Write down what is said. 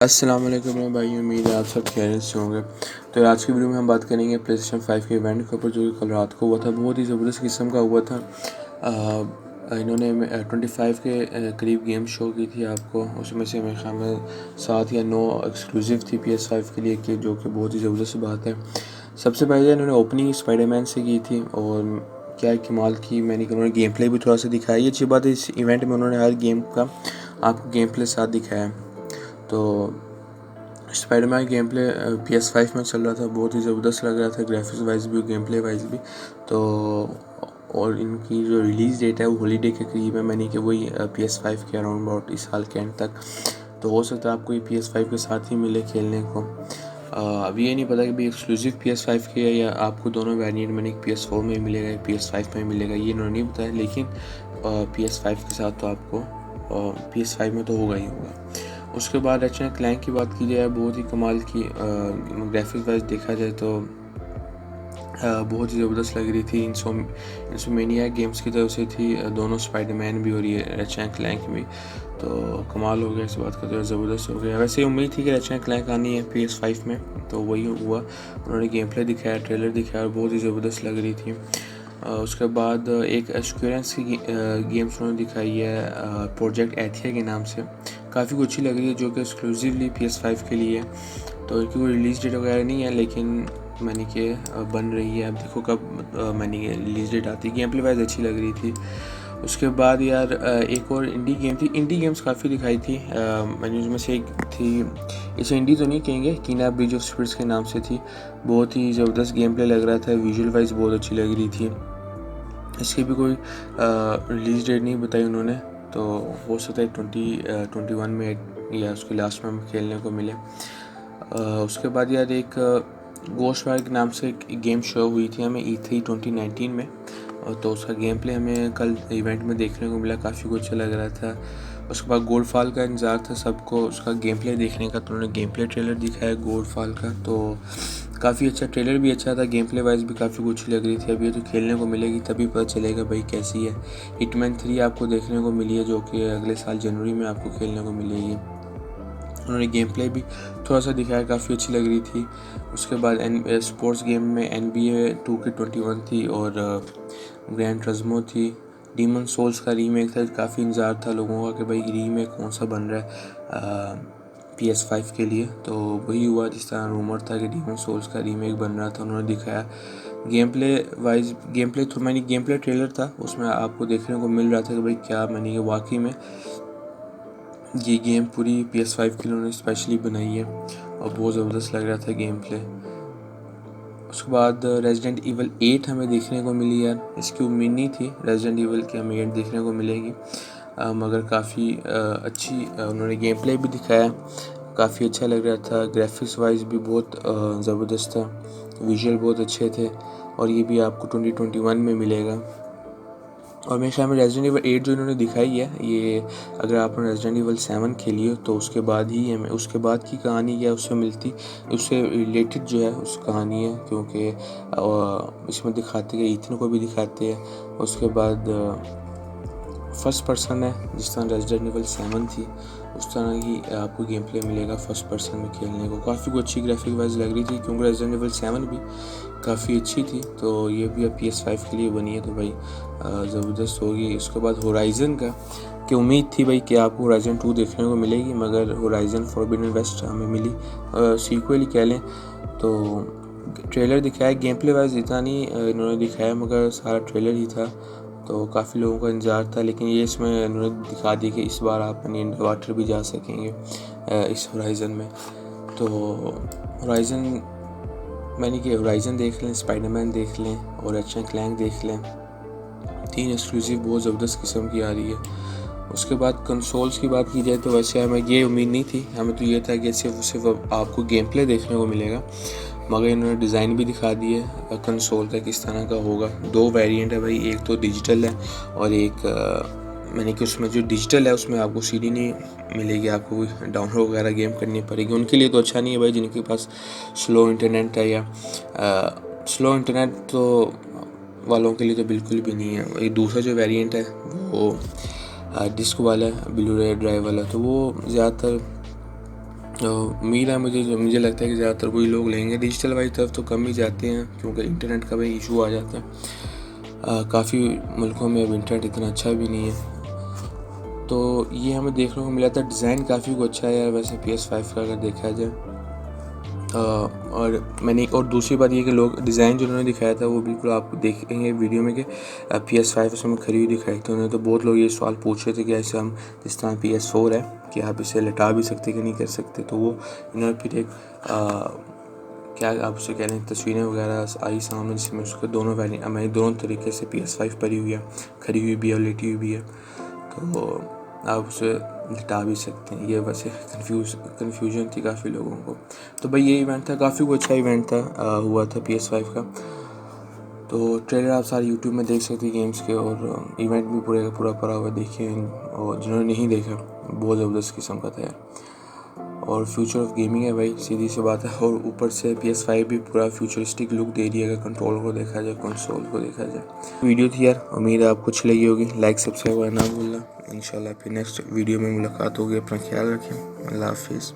अस्सलाम वालेकुम मेरे भाई, उम्मीद है आप सब खैरियत से होंगे। तो आज की वीडियो में हम बात करेंगे प्लेस्टेशन 5 के इवेंट के ऊपर, जो कि कल रात को हुआ था। बहुत ही ज़बरदस्त किस्म का हुआ था। इन्होंने 25 के करीब गेम शो की थी आपको। उसमें से मेरे ख्याल में 7 या 9 एक्सक्लूसिव थी PS5 के लिए, कि जो कि बहुत ही ज़बरदस्त बात है। सबसे पहले इन्होंने ओपनिंग स्पाइडरमैन से की थी, और क्या कमाल की मैंने कि उन्होंने गेम प्ले भी थोड़ा सा दिखाया। ये अच्छी बात है, इस इवेंट में उन्होंने हर गेम का आपको गेम प्ले साथ दिखाया। तो स्पाइडरमैन गेम प्ले PS5 में चल रहा था, बहुत ही ज़बरदस्त लग रहा था, ग्राफिक्स वाइज भी, गेम प्ले वाइज भी। तो और इनकी जो रिलीज़ डेट है वो हॉलीडे के करीब है, मैंने कि वही PS5 के अराउंड अबाउट इस साल के एंड तक। तो हो सकता है आपको ये PS5 के साथ ही मिले खेलने को। अभी ये नहीं पता कि भाई एक्सक्लूसिव PS5 के है या आपको दोनों वेरिएंट में, एक PS4 में मिलेगा या PS5 में मिलेगा, ये इन्होंने नहीं बताया। लेकिन PS5 के साथ तो आपको PS5 में तो होगा ही होगा। उसके बाद रैचेट एंड क्लैंक की बात की जाए, बहुत ही कमाल की ग्राफिक्स वाइज देखा जाए तो बहुत ही ज़बरदस्त लग रही थी। इंसोमेनिया गेम्स की तरफ से थी, दोनों स्पाइडरमैन भी और ये रैचेट एंड क्लैंक भी। तो कमाल हो गया, इस बात का तो ज़बरदस्त हो गया। वैसे उम्मीद थी कि रैचेट एंड क्लैंक आनी है PS5 में, तो वही हुआ। उन्होंने गेम प्ले दिखाया, ट्रेलर दिखाया, और बहुत ही ज़बरदस्त लग रही थी। उसके बाद एक एश्योरेंस की गेम्स उन्होंने दिखाई है प्रोजेक्ट एथिया के नाम से, काफ़ी कुछ अच्छी लग रही है, जो कि एक्सक्लूसिवली PS5 के लिए है। तो इनकी कोई रिलीज़ डेट वगैरह नहीं है, लेकिन मैंने कि बन रही है। अब देखो कब मैंने कि रिलीज़ डेट आती है। गेम प्ले वाइज अच्छी लग रही थी। उसके बाद यार एक और इंडी गेम थी। इंडी गेम्स काफ़ी दिखाई थी, मैंने उसमें से एक थी, इसे इंडी तो नहीं कहेंगे, कीना ब्रिज ऑफ स्पिरिट्स के नाम से थी। बहुत ही ज़बरदस्त गेम प्ले लग रहा था, विजुअल वाइज बहुत अच्छी लग रही थी। इसकी भी कोई रिलीज़ डेट नहीं बताई उन्होंने, तो हो सकता है 2021 में या उसके लास्ट में हमें खेलने को मिले। उसके बाद यार एक गोस्ट वायर के नाम से एक गेम शो हुई थी हमें E3 2019 में, तो उसका गेम प्ले हमें कल इवेंट में देखने को मिला, काफ़ी कुछ लग रहा था। उसके बाद गोल्डफॉल का इंतज़ार था सबको, उसका गेम प्ले देखने का, तो उन्होंने गेम प्ले ट्रेलर दिखाया गोल्डफॉल का, तो काफ़ी अच्छा, ट्रेलर भी अच्छा था, गेम प्ले वाइज भी काफ़ी कुछ लग रही थी। अब ये तो खेलने को मिलेगी तभी पता चलेगा भाई कैसी है। हिटमैन 3 आपको देखने को मिली है, जो कि अगले साल जनवरी में आपको खेलने को मिलेगी। उन्होंने गेम प्ले भी थोड़ा सा दिखाया, काफ़ी अच्छी लग रही थी। उसके बाद स्पोर्ट्स गेम में NBA 2K21 थी, और ग्रैंड ट्रज़मो थी। डीमन सोल्स का रीमेक था, काफ़ी इंतज़ार था लोगों का कि भाई रीमेक कौन सा बन रहा है PS5 के लिए। तो वही हुआ, जिस तरह रूमर था कि डीमन सोल्स का रीमेक बन रहा था, उन्होंने दिखाया। गेम प्ले वाइज मैंने गेम प्ले ट्रेलर था, उसमें आपको देखने को मिल रहा था कि भाई क्या, मैंने वाकई में ये गेम पूरी PS5 के लिए उन्होंने स्पेशली बनाई है, और बहुत ज़बरदस्त लग रहा था गेम प्ले। उसके बाद रेजिडेंट ईवल 8 हमें देखने को मिली यार, इसकी उम्मीद नहीं थी रेजिडेंट ईवल की हमें 8 देखने को मिलेगी, मगर काफ़ी अच्छी उन्होंने गेम प्ले भी दिखाया, काफ़ी अच्छा लग रहा था। ग्राफिक्स वाइज भी बहुत ज़बरदस्त था, विजुअल बहुत अच्छे थे, और ये भी आपको 2021 में मिलेगा। और मेरे ख्याल में रेजिडेंट ईवल 8 जो इन्होंने दिखाई है, ये अगर आपने रेजिडेंट ईवल 7 खेली हो तो उसके बाद ही हमें, उसके बाद की कहानी क्या उससे मिलती, उससे रिलेटेड जो है उस कहानी है, क्योंकि इसमें दिखाते हैं, इथन को भी दिखाते हैं। उसके बाद फर्स्ट पर्सन है, जिस तरह रेजिडेंट ईवल 7 थी उस तरह ही आपको गेम प्ले मिलेगा फर्स्ट पर्सन में खेलने को। काफ़ी कुछ अच्छी ग्राफिक वाइज लग रही थी, क्योंकि रेजिडेंट ईवल 7 भी काफ़ी अच्छी थी, तो ये भी अब PS5 के लिए बनी है, तो भाई ज़बरदस्त होगी। उसके बाद होराइज़न का कि उम्मीद थी भाई कि आपको होराइज़न 2 देखने को मिलेगी, मगर होराइज़न फॉरबिडन वेस्ट हमें मिली, सीक्वल ही कह लें। तो ट्रेलर दिखाया, गेम प्ले वाइज इतना नहीं इन्होंने दिखाया, मगर सारा ट्रेलर ही था, तो काफ़ी लोगों का इंतज़ार था। लेकिन ये इसमें इन्होंने दिखा दी कि इस बार आप अंडर वाटर भी जा सकेंगे इस होराइज़न में। तो होराइज़न मैंने कि होराइज़न देख लें, स्पाइडरमैन देख लें, और रैचेट एंड क्लैंक देख लें, 3 एक्सक्लूसिव बहुत ज़बरदस्त किस्म की आ रही है। उसके बाद कंसोल्स की बात की जाए तो वैसे हमें ये उम्मीद नहीं थी, हमें तो ये था कि सिर्फ आपको गेम प्ले देखने को मिलेगा, मगर इन्होंने डिज़ाइन भी दिखा दिए कंसोल का किस तरह का होगा। 2 वेरिएंट है भाई, एक तो डिजिटल है, और एक मैंने कि उसमें जो डिजिटल है उसमें आपको CD नहीं मिलेगी, आपको कोई डाउनलोड वगैरह गेम करनी पड़ेगी। उनके लिए तो अच्छा नहीं है भाई, जिनके पास स्लो इंटरनेट है, या स्लो इंटरनेट तो वालों के लिए तो बिल्कुल भी नहीं है। एक दूसरा जो वेरिएंट है वो डिस्क वाला है, ब्लू रे ड्राइव वाला, तो वो ज़्यादातर उम्मीद है मुझे लगता है कि ज़्यादातर वही लोग लेंगे। डिजिटल वाली तरफ तो कम ही जाते हैं क्योंकि इंटरनेट का भी इशू आ जाता है। काफ़ी मुल्कों में अब इंटरनेट इतना अच्छा भी नहीं है। तो ये हमें देखने को मिला था। डिज़ाइन काफ़ी कुछ अच्छा है यार वैसे PS5 का अगर देखा जाए। और दूसरी बात ये कि लोग डिज़ाइन जो उन्होंने दिखाया था वो बिल्कुल आप देखेंगे वीडियो में कि PS5 उसमें खरी हुई दिखाई थी उन्होंने। तो बहुत लोग ये सवाल पूछ रहे थे कि ऐसे हम जिस तरह PS4 है कि आप इसे लटा भी सकते कि नहीं कर सकते। तो वो इन्होंने फिर एक क्या आप उसे कह रहे हैं तस्वीरें वगैरह आई सामने जिसमें उसके दोनों मैंने दोनों तरीके से PS5 परी हुई है, खरी हुई भी है और लेटी हुई भी है। तो आप उसे लिटा भी सकते हैं। ये वैसे कन्फ्यूजन थी काफ़ी लोगों को। तो भाई ये इवेंट था, काफ़ी अच्छा इवेंट था हुआ था PS5 का। तो ट्रेलर आप सारे यूट्यूब में देख सकते हैं गेम्स के, और इवेंट भी पूरे का पूरा पड़ा हुआ देखिए। और जिन्होंने नहीं देखा बहुत ज़बरदस्त किस्म का था यार। और फ्यूचर ऑफ गेमिंग है भाई, सीधी सी बात है। और ऊपर से PS5 भी पूरा फ्यूचरिस्टिक लुक दे रही है अगर कंट्रोल को देखा जाए, कंसोल को देखा जाए। वीडियो थी यार, उम्मीद है आपको अच्छी लगी होगी। लाइक सब्सक्राइब करना ना भूलना। इंशाल्लाह फिर नेक्स्ट वीडियो में मुलाकात होगी। अपना ख्याल रखें। अल्लाह हाफिज़।